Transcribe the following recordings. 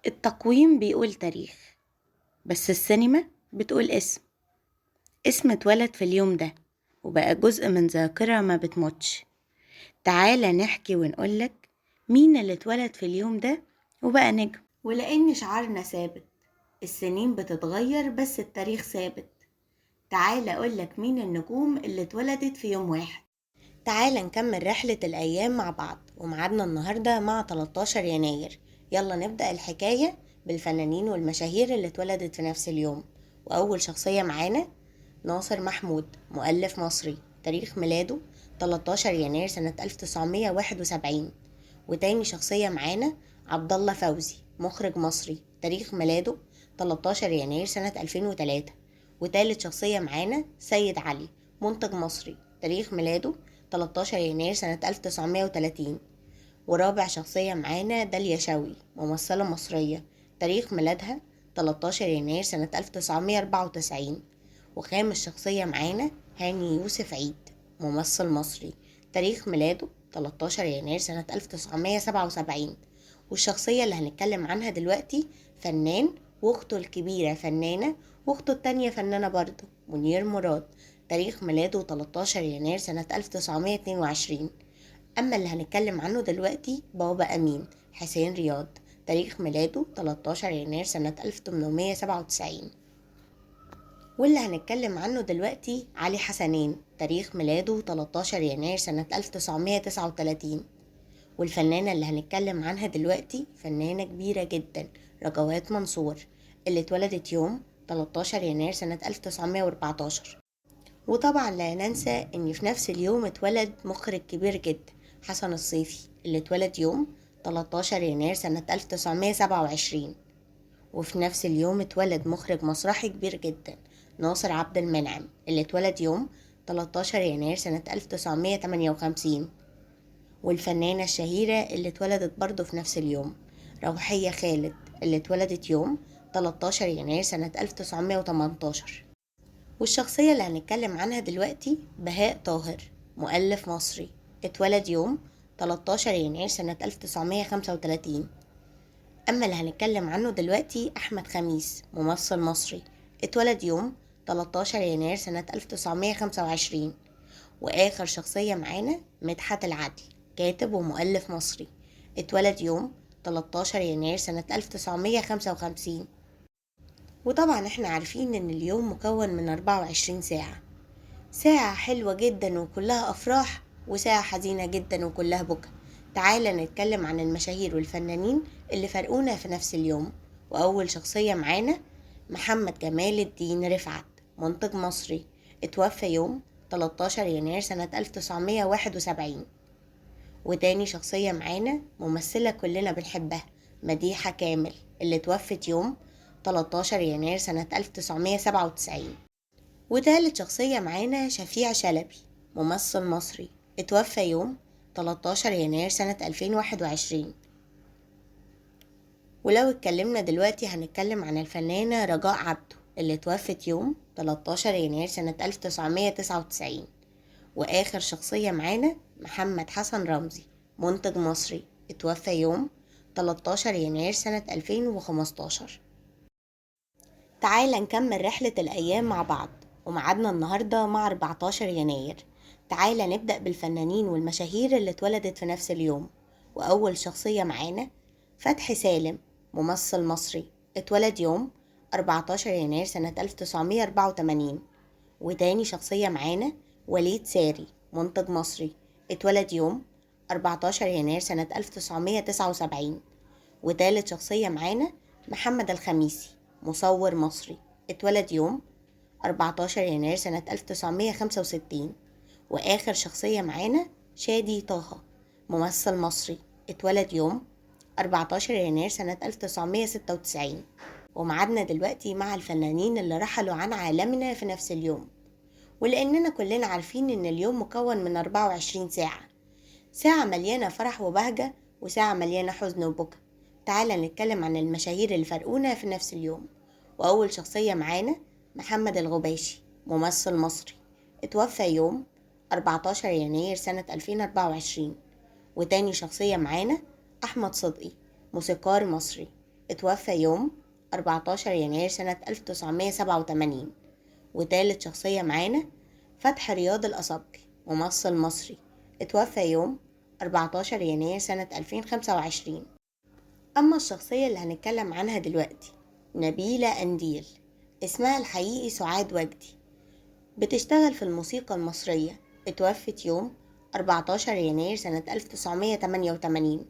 التقويم بيقول تاريخ، بس السينما بتقول اسم اتولد في اليوم ده وبقى جزء من ذاكرة ما بتموتش. تعالى نحكي ونقولك مين اللي اتولد في اليوم ده وبقى نجم. ولأن شعارنا ثابت، السنين بتتغير بس التاريخ ثابت. تعالى أقولك مين النجوم اللي اتولدت في يوم واحد. تعالى نكمل رحلة الأيام مع بعض، ومعادنا النهاردة مع 13 يناير. يلا نبدأ الحكاية بالفنانين والمشاهير اللي اتولدت في نفس اليوم. وأول شخصية معانا ناصر محمود، مؤلف مصري، تاريخ ميلاده 13 يناير سنة 1971. وتاني شخصية معانا عبد الله فوزي، مخرج مصري، تاريخ ميلاده 13 يناير سنة 2003. وتالت شخصية معانا سيد علي، منتج مصري، تاريخ ميلاده 13 يناير سنة 1930. ورابع شخصية معانا داليا شوقي، ممثلة مصرية، تاريخ ميلادها 13 يناير سنة 1994. وخامس شخصية معانا هاني يوسف عيد، ممثل مصري، تاريخ ميلاده 13 يناير سنة 1977. والشخصية اللي هنتكلم عنها دلوقتي فنان، واخته الكبيرة فنانة، واخته التانية فنانة برضه، منير مراد، تاريخ ميلاده 13 يناير سنة 1922. أما اللي هنتكلم عنه دلوقتي بابا أمين حسين رياض، تاريخ ميلاده 13 يناير سنة 1897. واللي هنتكلم عنه دلوقتي علي حسنين، تاريخ ميلاده 13 يناير سنة 1939. والفنانة اللي هنتكلم عنها دلوقتي فنانة كبيرة جدا، رجوات منصور، اللي اتولدت يوم 13 يناير سنة 1914. وطبعا لا ننسى ان في نفس اليوم اتولد مخرج كبير جدا حسن الصيفي، اللي اتولد يوم 13 يناير سنة 1927. وفي نفس اليوم اتولد مخرج مسرحي كبير جدا ناصر عبد المنعم، اللي اتولد يوم 13 يناير سنة 1958. والفنانة الشهيرة اللي اتولدت برضه في نفس اليوم روحية خالد، اللي اتولدت يوم 13 يناير سنة 1918. والشخصية اللي هنتكلم عنها دلوقتي بهاء طاهر، مؤلف مصري، اتولد يوم 13 يناير سنة 1935. أما اللي هنتكلم عنه دلوقتي أحمد خميس، ممثل مصري، اتولد يوم 13 يناير سنة 1925. وآخر شخصية معانا مدحت العدل، كاتب ومؤلف مصري، اتولد يوم 13 يناير سنة 1955. وطبعا احنا عارفين ان اليوم مكون من 24 ساعة، ساعة حلوة جدا وكلها أفراح، وساعة حزينة جدا وكلها بكا. تعالى نتكلم عن المشاهير والفنانين اللي فرقونا في نفس اليوم. وأول شخصية معانا محمد جمال الدين رفعت، منتج مصري، اتوفى يوم 13 يناير سنة 1971. وتاني شخصية معانا ممثلة كلنا بنحبها مديحة كامل، اللي اتوفت يوم 13 يناير سنة 1997. وتالت شخصية معانا شفيع شلبي، ممثل مصري، اتوفى يوم 13 يناير سنة 2021. ولو اتكلمنا دلوقتي هنتكلم عن الفنانة رجاء عبده، اللي اتوفت يوم 13 يناير سنة 1999. وآخر شخصية معانا محمد حسن رمزي، منتج مصري، اتوفى يوم 13 يناير سنة 2015. تعالى نكمل رحلة الأيام مع بعض، ومعادنا النهاردة مع 14 يناير. تعالى نبدأ بالفنانين والمشاهير اللي اتولدت في نفس اليوم. وأول شخصية معانا فتحي سالم، ممثل مصري، اتولد يوم 14 يناير سنة 1984. وتاني شخصية معانا وليد ساري، منتج مصري، اتولد يوم 14 يناير سنة 1979. وتالت شخصية معانا محمد الخميسي، مصور مصري، اتولد يوم 14 يناير سنة 1965. وآخر شخصية معانا شادي طه، ممثل مصري، اتولد يوم 14 يناير سنة 1996. ومعادنا دلوقتي مع الفنانين اللي رحلوا عن عالمنا في نفس اليوم. ولأننا كلنا عارفين إن اليوم مكون من 24 ساعة، ساعة مليانة فرح وبهجة، وساعة مليانة حزن وبكا. تعالى نتكلم عن المشاهير اللي فرقونا في نفس اليوم. وأول شخصية معانا محمد الغباشي، ممثل مصري، اتوفى يوم 14 يناير سنة 2024. وتاني شخصية معانا أحمد صدقي، موسيقار مصري، اتوفى يوم 14 يناير سنة 1987. وتالت شخصية معانا فتحي رياض الأصبجي، ممثل مصري، اتوفى يوم 14 يناير سنة 2025. أما الشخصية اللي هنتكلم عنها دلوقتي نبيلة أنديل، اسمها الحقيقي سعاد وجدي، بتشتغل في الموسيقى المصرية، اتوفت يوم 14 يناير سنة 1988.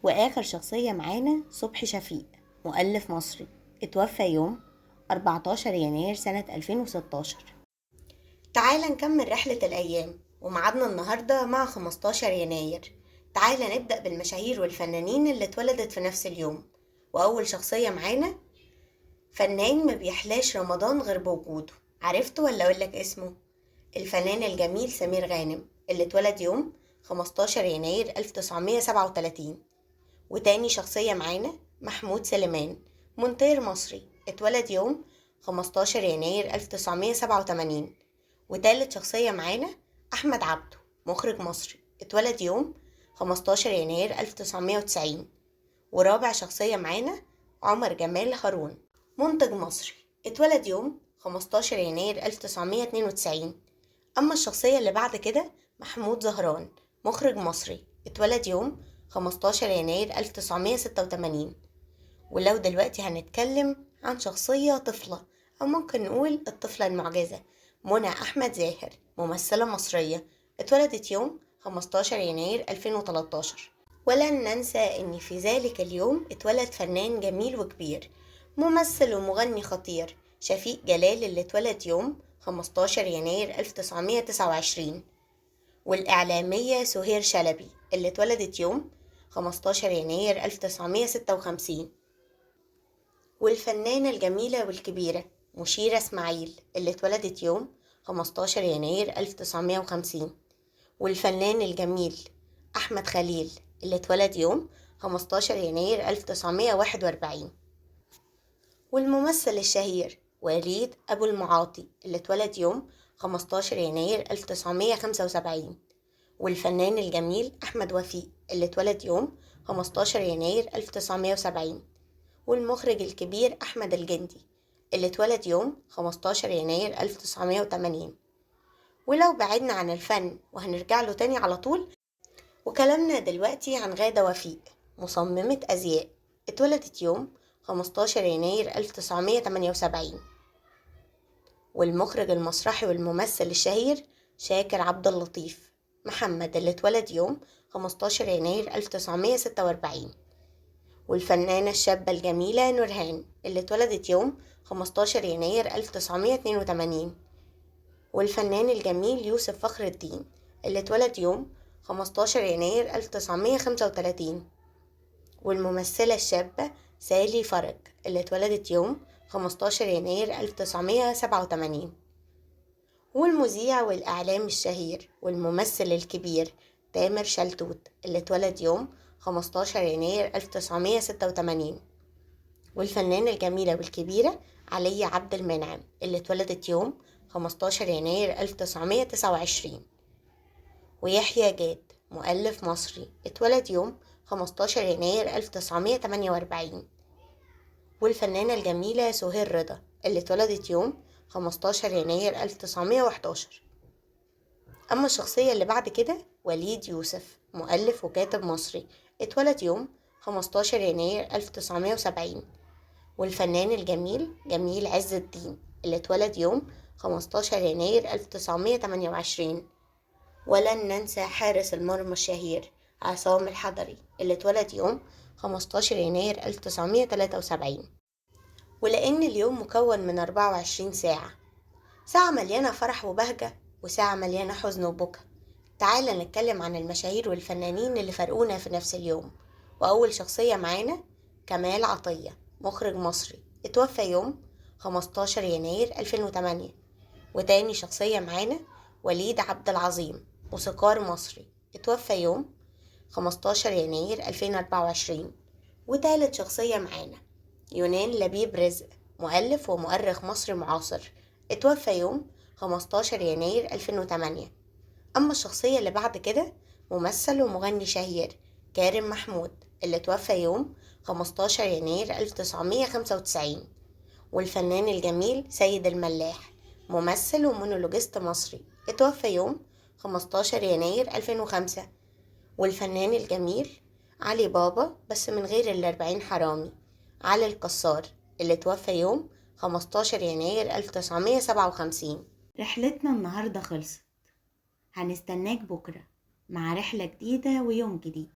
وآخر شخصية معانا صبحي شفيق، مؤلف مصري، اتوفى يوم 14 يناير سنة 2016. تعال نكمل رحلة الأيام، ومعادنا النهاردة مع 15 يناير. تعال نبدأ بالمشاهير والفنانين اللي اتولدت في نفس اليوم. وأول شخصية معانا فنان ما بيحلاش رمضان غير بوجوده. عرفته ولا أقولك اسمه؟ الفنان الجميل سمير غانم، اللي اتولد يوم 15 يناير 1937. وتاني شخصية معانا محمود سليمان، مونتير مصري، اتولد يوم 15 يناير 1987. وتالت شخصية معانا أحمد عبده، مخرج مصري، اتولد يوم 15 يناير 1990. ورابع شخصية معانا عمر جمال هارون، منتج مصري، اتولد يوم 15 يناير 1992. أما الشخصية اللي بعد كده محمود زهران، مخرج مصري، اتولد يوم 15 يناير 1986. ولو دلوقتي هنتكلم عن شخصية طفلة، أو ممكن نقول الطفلة المعجزة، منى أحمد زاهر، ممثلة مصرية، اتولدت يوم 15 يناير 2013. ولن ننسى أن في ذلك اليوم اتولد فنان جميل وكبير، ممثل ومغني خطير، شفيق جلال، اللي اتولد يوم 15 يناير 1929. والإعلامية سهير شلبي، اللي اتولدت يوم 15 يناير 1956. والفنانة الجميلة والكبيرة مشيرة إسماعيل، اللي اتولدت يوم 15 يناير 1950. والفنان الجميل أحمد خليل، اللي اتولد يوم 15 يناير 1941. والممثل الشهير وليد أبو المعاطي، اللي اتولد يوم 15 يناير 1975. والفنان الجميل أحمد وفيق، اللي اتولد يوم 15 يناير 1970. والمخرج الكبير أحمد الجندي، اللي اتولد يوم 15 يناير 1980. ولو بعدنا عن الفن وهنرجع له تاني على طول، وكلامنا دلوقتي عن غادة وفيق، مصممة أزياء، اتولدت يوم 15 يناير 1978. والمخرج المسرحي والممثل الشهير شاكر عبد اللطيف محمد، اللي اتولد يوم 15 يناير 1946. والفنانة الشابة الجميلة نورهان، اللي اتولدت يوم 15 يناير 1982. والفنان الجميل يوسف فخر الدين، اللي اتولد يوم 15 يناير 1935. والممثلة الشابة سالي فرج، اللي اتولدت يوم 15 يناير 1987. والمذيع والإعلام الشهير والممثل الكبير تامر شلتوت، اللي اتولد يوم 15 يناير 1986. والفنانة الجميلة والكبيرة علي عبد المنعم، اللي اتولدت يوم 15 يناير 1929. ويحيى جاد، مؤلف مصري، اتولد يوم 15 يناير 1948. والفنانة الجميلة سهير رضا، اللي اتولدت يوم 15 يناير 1911. أما الشخصية اللي بعد كده وليد يوسف، مؤلف وكاتب مصري، اتولد يوم 15 يناير 1970. والفنان الجميل جميل عز الدين، اللي اتولد يوم 15 يناير 1928. ولن ننسى حارس المرمى الشهير عصام الحضري، اللي اتولد يوم 15 يناير 1973. ولأن اليوم مكون من 24 ساعة، ساعة مليانة فرح وبهجة، وساعة مليانة حزن وبكا، تعال نتكلم عن المشاهير والفنانين اللي فرقونا في نفس اليوم. وأول شخصية معانا كمال عطية، مخرج مصري، اتوفى يوم 15 يناير 2008. وتاني شخصية معانا وليد عبد العظيم، موسيقار مصري، اتوفى يوم 15 يناير 2024. وتالت شخصية معانا يونان لبيب رزق، مؤلف ومؤرخ مصري معاصر، اتوفى يوم 15 يناير 2008. أما الشخصية اللي بعد كده ممثل ومغني شهير كارم محمود، اللي توفى يوم 15 يناير 1995. والفنان الجميل سيد الملاح، ممثل ومونولوجيست مصري، اتوفى يوم 15 يناير 2005. والفنان الجميل علي بابا، بس من غير ال40 حرامي، علي الكسار، اللي توفى يوم 15 يناير 1957. رحلتنا النهاردة خلصت، هنستناك بكرة مع رحلة جديدة ويوم جديد.